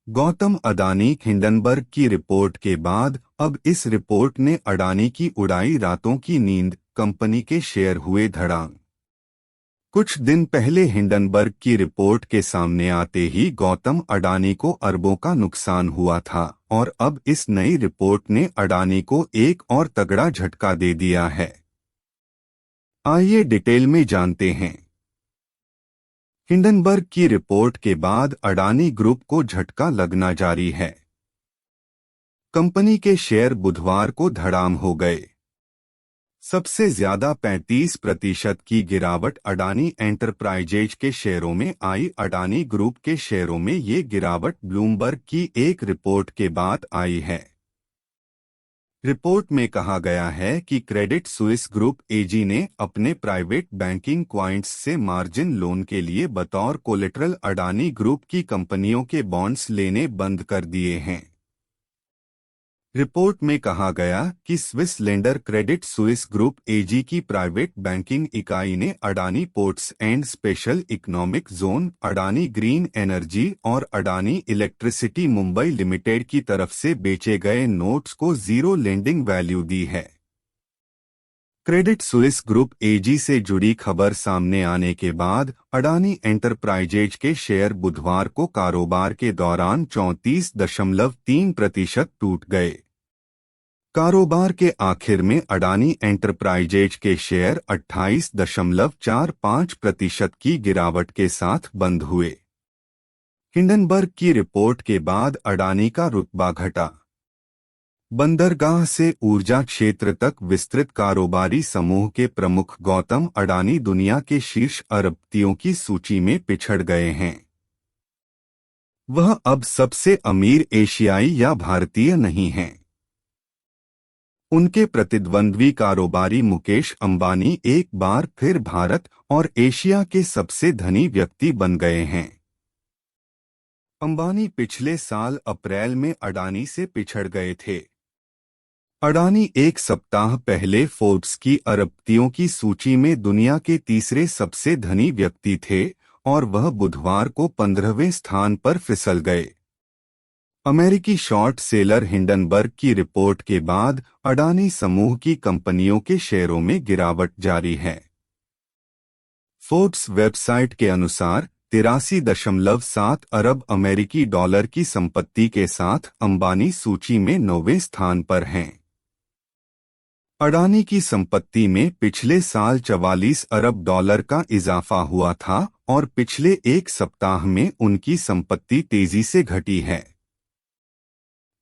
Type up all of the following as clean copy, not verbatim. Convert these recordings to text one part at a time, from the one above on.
Gautam Adani Hindenburg की report के बाद अब इस रिपोर्ट ने अडानी की उड़ाई रातों की नींद, कंपनी के शेयर हुए धड़ाम। कुछ दिन पहले हिंडनबर्ग की रिपोर्ट के सामने आते ही गौतम अडानी को अरबों का नुकसान हुआ था और अब इस नई रिपोर्ट ने अडानी को एक और तगड़ा झटका दे दिया है। आइए डिटेल में जानते हैं। हिंडनबर्ग की रिपोर्ट के बाद अडानी ग्रुप को झटका लगना जारी है। कंपनी के शेयर बुधवार को धड़ाम हो गए। सबसे ज्यादा 35% की गिरावट अडानी एंटरप्राइजेज के शेयरों में आई। अडानी ग्रुप के शेयरों में ये गिरावट ब्लूमबर्ग की एक रिपोर्ट के बाद आई है। रिपोर्ट में कहा गया है कि क्रेडिट सुइस ग्रुप एजी ने अपने प्राइवेट बैंकिंग क्लाइंट्स से मार्जिन लोन के लिए बतौर कोलेटरल अडानी ग्रुप की कंपनियों के बॉन्ड्स लेने बंद कर दिए हैं। रिपोर्ट में कहा गया कि Swiss lender Credit Suisse group AG की प्राइवेट बैंकिंग इकाई ने Adani ports and special economic zone, Adani green energy और अडानी इलेक्ट्रिसिटी मुंबई लिमिटेड की तरफ से बेचे गए नोट्स को जीरो लेंडिंग वैल्यू दी है। क्रेडिट सुइस ग्रुप एजी से जुड़ी खबर सामने आने के बाद अडानी एंटरप्राइजेज के शेयर बुधवार को कारोबार के दौरान 34.3% टूट गए। कारोबार के आखिर में अडानी एंटरप्राइजेज के शेयर 28.45% की गिरावट के साथ बंद हुए। हिंडनबर्ग की रिपोर्ट के बाद अडानी का रुतबा घटा। बंदरगाह से ऊर्जा क्षेत्र तक विस्तृत कारोबारी समूह के प्रमुख गौतम अडानी दुनिया के शीर्ष अरबपतियों की सूची में पिछड़ गए हैं। वह अब सबसे अमीर एशियाई या भारतीय नहीं हैं। उनके प्रतिद्वंद्वी कारोबारी मुकेश अंबानी एक बार फिर भारत और एशिया के सबसे धनी व्यक्ति बन गए हैं। अंबानी पिछले साल अप्रैल में अडानी से पिछड़ गए थे। अडानी एक सप्ताह पहले फोर्ब्स की अरबपतियों की सूची में दुनिया के तीसरे सबसे धनी व्यक्ति थे और वह बुधवार को 15वें स्थान पर फिसल गए। अमेरिकी शॉर्ट सेलर हिंडनबर्ग की रिपोर्ट के बाद अडानी समूह की कंपनियों के शेयरों में गिरावट जारी है। फोर्ब्स वेबसाइट के अनुसार 83.7 अरब अमेरिकी डॉलर की संपत्ति के साथ अंबानी सूची में 9वें स्थान पर हैं। अडानी की संपत्ति में पिछले साल 44 अरब डॉलर का इजाफा हुआ था और पिछले एक सप्ताह में उनकी संपत्ति तेजी से घटी है।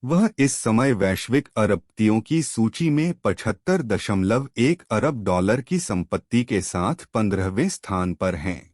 वह इस समय वैश्विक अरबपतियों की सूची में 75.1 अरब डॉलर की संपत्ति के साथ 15वें स्थान पर हैं।